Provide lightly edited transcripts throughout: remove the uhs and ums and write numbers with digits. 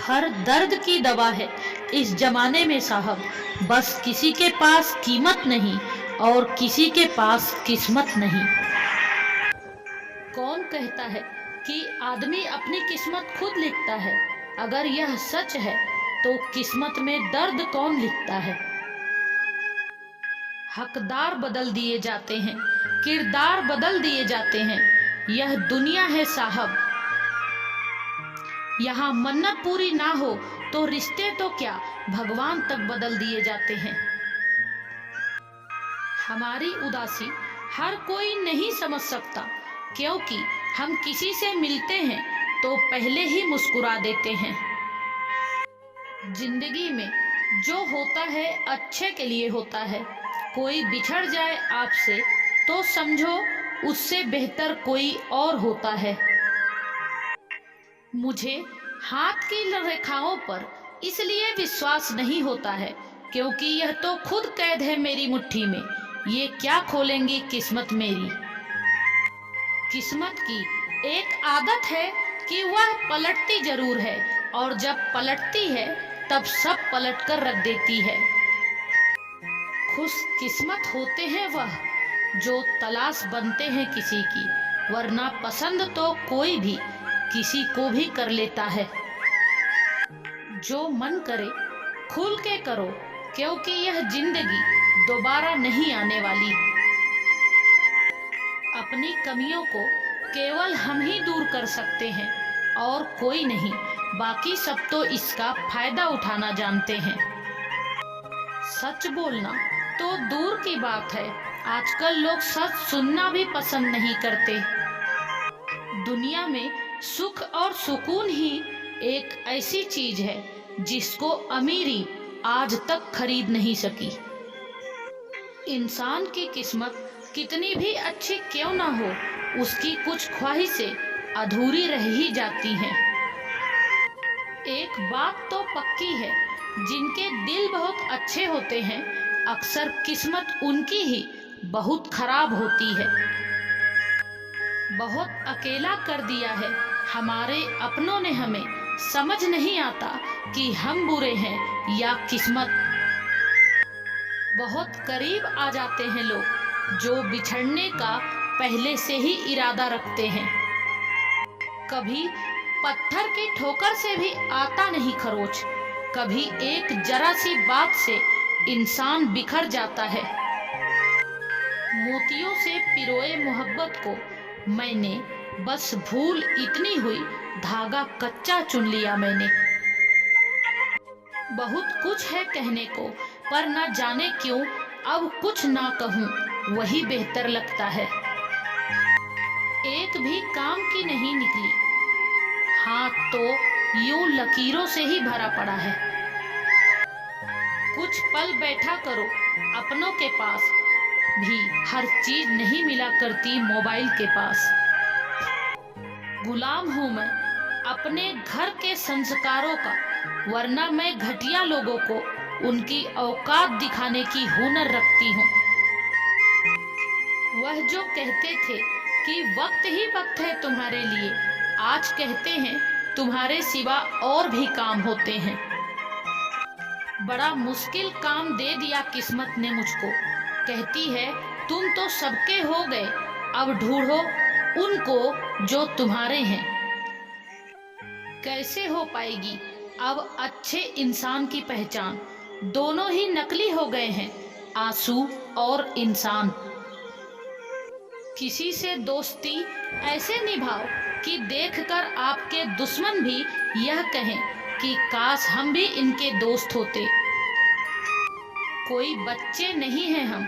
हर दर्द की दवा है इस जमाने में साहब। बस किसी के पास कीमत नहीं और किसी के पास किस्मत नहीं। कौन कहता है कि आदमी अपनी किस्मत खुद लिखता है? अगर यह सच है तो किस्मत में दर्द कौन लिखता है? हकदार बदल दिए जाते हैं, किरदार बदल दिए जाते हैं। यह दुनिया है साहब, यहाँ मन्नत पूरी ना हो तो रिश्ते तो क्या भगवान तक बदल दिए जाते हैं। हमारी उदासी हर कोई नहीं समझ सकता, क्योंकि हम किसी से मिलते हैं तो पहले ही मुस्कुरा देते हैं। जिंदगी में जो होता है अच्छे के लिए होता है। कोई बिछड़ जाए आपसे तो समझो उससे बेहतर कोई और होता है। मुझे हाथ की रेखाओं पर इसलिए विश्वास नहीं होता है क्योंकि यह तो खुद कैद है मेरी मुट्ठी में। ये क्या खोलेंगी किस्मत मेरी। किस्मत की एक आदत है कि वह पलटती जरूर है, और जब पलटती है तब सब पलट कर रख देती है। खुशकिस्मत होते हैं वह जो तलाश बनते हैं किसी की, वरना पसंद तो कोई भी किसी को भी कर लेता है। जो मन करे खुल के करो, क्योंकि यह जिंदगी दोबारा नहीं आने वाली। अपनी कमियों को केवल हम ही दूर कर सकते हैं और कोई नहीं। बाकी सब तो इसका फायदा उठाना जानते हैं। सच बोलना तो दूर की बात है, आजकल लोग सच सुनना भी पसंद नहीं करते। दुनिया में सुख और सुकून ही एक ऐसी चीज है जिसको अमीरी आज तक खरीद नहीं सकी। इंसान की किस्मत कितनी भी अच्छी क्यों ना हो, उसकी कुछ ख्वाहिशें अधूरी रह ही जाती हैं। एक बात तो पक्की है, जिनके दिल बहुत अच्छे होते हैं अक्सर किस्मत उनकी ही बहुत खराब होती है। बहुत अकेला कर दिया है हमारे अपनों ने हमें, समझ नहीं आता कि हम बुरे हैं या किस्मत। बहुत करीब आ जाते हैं लोग जो बिछड़ने का पहले से ही इरादा रखते हैं। कभी पत्थर की ठोकर से भी आता नहीं खरोच, कभी एक जरा सी बात से इंसान बिखर जाता है। मोतियों से पिरोए मोहब्बत को मैंने बस भूल इतनी हुई, धागा कच्चा चुन लिया मैंने। बहुत कुछ है कहने को, पर न जाने क्यों अब कुछ ना कहूँ वही बेहतर लगता है। एक भी काम की नहीं निकली, हाथ तो यूं लकीरों से ही भरा पड़ा है। कुछ पल बैठा करो अपनों के पास भी, हर चीज नहीं मिला करती मोबाइल के पास। गुलाम हूं मैं अपने घर के संस्कारों का, वरना मैं घटिया लोगों को उनकी औकात दिखाने की हुनर रखती हूँ। वह जो कहते थे कि वक्त ही वक्त है तुम्हारे लिए, आज कहते हैं तुम्हारे सिवा और भी काम होते हैं। बड़ा मुश्किल काम दे दिया किस्मत ने मुझको, कहती है तुम तो सबके हो गए, अब ढूंढो उनको जो तुम्हारे हैं। कैसे हो पाएगी अब अच्छे इंसान की पहचान, दोनों ही नकली हो गए हैं, आंसू और इंसान। किसी से दोस्ती ऐसे निभाओ कि देखकर आपके दुश्मन भी यह कहें कि काश हम भी इनके दोस्त होते। कोई बच्चे नहीं हैं हम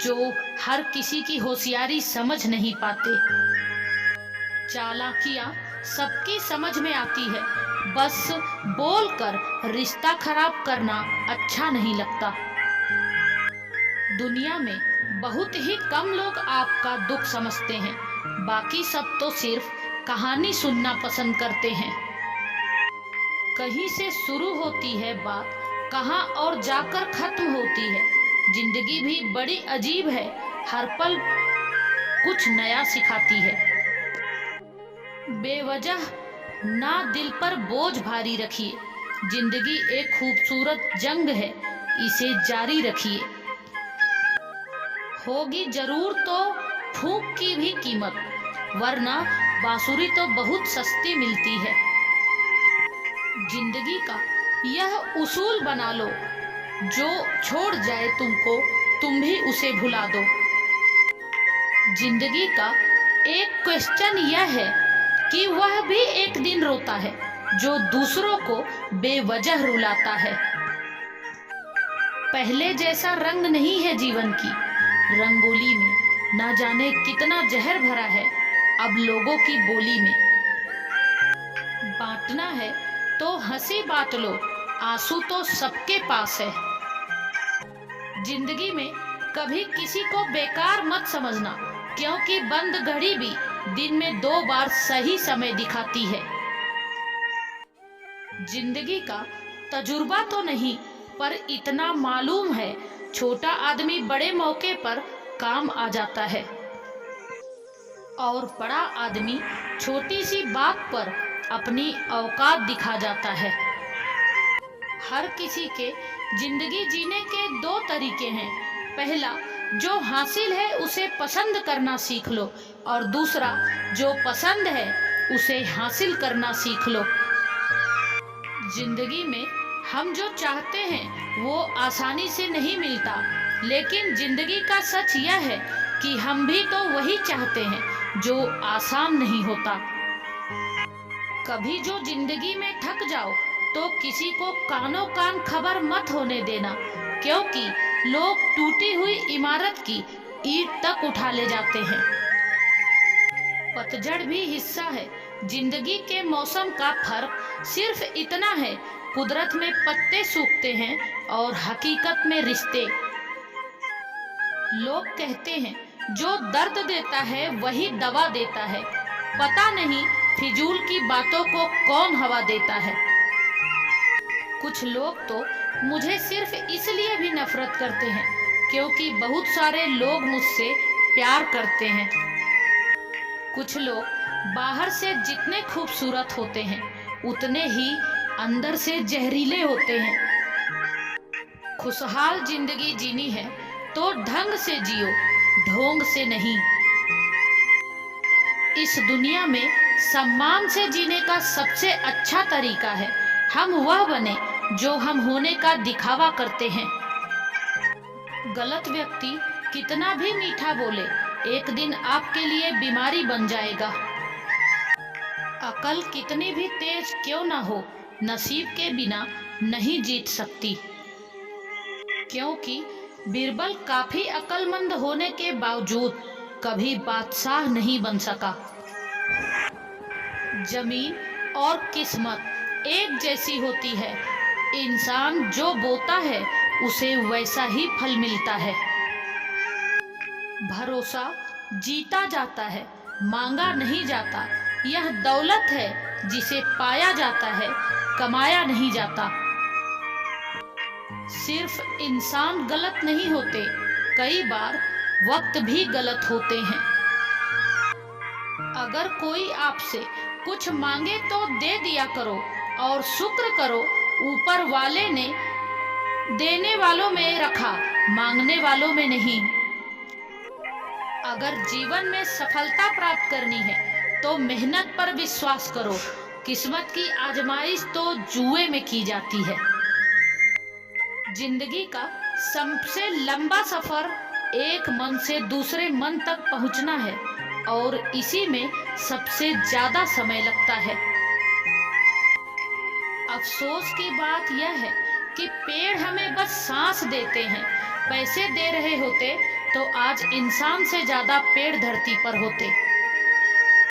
जो हर किसी की होशियारी समझ नहीं पाते। चालाकियां सबकी समझ में आती है, बस बोलकर रिश्ता खराब करना अच्छा नहीं लगता। दुनिया में बहुत ही कम लोग आपका दुख समझते हैं, बाकी सब तो सिर्फ कहानी सुनना पसंद करते हैं। कहीं से शुरू होती है बात, कहां और जाकर खत्म होती है। जिंदगी भी बड़ी अजीब है, हर पल कुछ नया सिखाती है। बेवजह ना दिल पर बोझ भारी रखिए, जिंदगी एक खूबसूरत जंग है, इसे जारी रखिए। होगी जरूर तो फूंक की भी कीमत, वरना बांसुरी तो बहुत सस्ती मिलती है। जिंदगी का यह उसूल बना लो, जो छोड़ जाए तुमको तुम भी उसे भुला दो। जिंदगी का एक क्वेश्चन यह है कि वह भी एक दिन रोता है जो दूसरों को बेवजह रुलाता है। पहले जैसा रंग नहीं है जीवन की, रंगोली में ना जाने कितना जहर भरा है अब लोगों की बोली में। बांटना है तो हंसी बांट लो, आंसू तो सबके पास है। जिंदगी में कभी किसी को बेकार मत समझना, क्योंकि बंद घड़ी भी दिन में 2 बार सही समय दिखाती है। जिंदगी का तजुर्बा तो नहीं, पर इतना मालूम है, छोटा आदमी बड़े मौके पर काम आ जाता है और बड़ा आदमी छोटी सी बात पर अपनी औकात दिखा जाता है। हर किसी के जिंदगी जीने के 2 तरीके हैं। पहला, जो हासिल है उसे पसंद करना सीख लो, और दूसरा, जो पसंद है उसे हासिल करना सीख लो। जिंदगी में हम जो चाहते हैं वो आसानी से नहीं मिलता, लेकिन जिंदगी का सच यह है कि हम भी तो वही चाहते हैं जो आसान नहीं होता। कभी जो जिंदगी में थक जाओ तो किसी को कानों कान खबर मत होने देना, क्योंकि लोग टूटी हुई इमारत की ईंट तक उठा ले जाते हैं। पतझड़ भी हिस्सा है जिंदगी के मौसम का, फर्क सिर्फ इतना है, कुदरत में पत्ते सूखते हैं और हकीकत में रिश्ते। लोग कहते हैं जो दर्द देता है वही दवा देता है, पता नहीं फिजूल की बातों को कौन हवा देता है। कुछ लोग तो मुझे सिर्फ इसलिए भी नफरत करते हैं क्योंकि बहुत सारे लोग मुझसे प्यार करते हैं। कुछ लोग बाहर से जितने खूबसूरत होते हैं उतने ही अंदर से जहरीले होते हैं। खुशहाल जिंदगी जीनी है तो ढंग से जियो, ढोंग से नहीं। इस दुनिया में सम्मान से जीने का सबसे अच्छा तरीका है हम वह बने जो हम होने का दिखावा करते हैं। गलत व्यक्ति कितना भी मीठा बोले, एक दिन आपके लिए बीमारी बन जाएगा। अकल कितनी भी तेज क्यों ना हो, नसीब के बिना नहीं जीत सकती, क्योंकि बीरबल काफी अक्लमंद होने के बावजूद कभी बादशाह नहीं बन सका। जमीन और किस्मत एक जैसी होती है, इंसान जो बोता है उसे वैसा ही फल मिलता है। भरोसा जीता जाता है, मांगा नहीं जाता। यह दौलत है जिसे पाया जाता है, कमाया नहीं जाता। सिर्फ इंसान गलत नहीं होते, कई बार वक्त भी गलत होते हैं। अगर कोई आपसे कुछ मांगे तो दे दिया करो और शुक्र करो ऊपर वाले ने देने वालों में रखा, मांगने वालों में नहीं। अगर जीवन में सफलता प्राप्त करनी है तो मेहनत पर विश्वास करो, किस्मत की आजमाइश तो जुए में की जाती है। जिंदगी का सबसे लंबा सफर एक मन से दूसरे मन तक पहुंचना है, और इसी में सबसे ज्यादा समय लगता है। अफसोस की बात यह है कि पेड़ हमें बस सांस देते हैं, पैसे दे रहे होते तो आज इंसान से ज्यादा पेड़ धरती पर होते।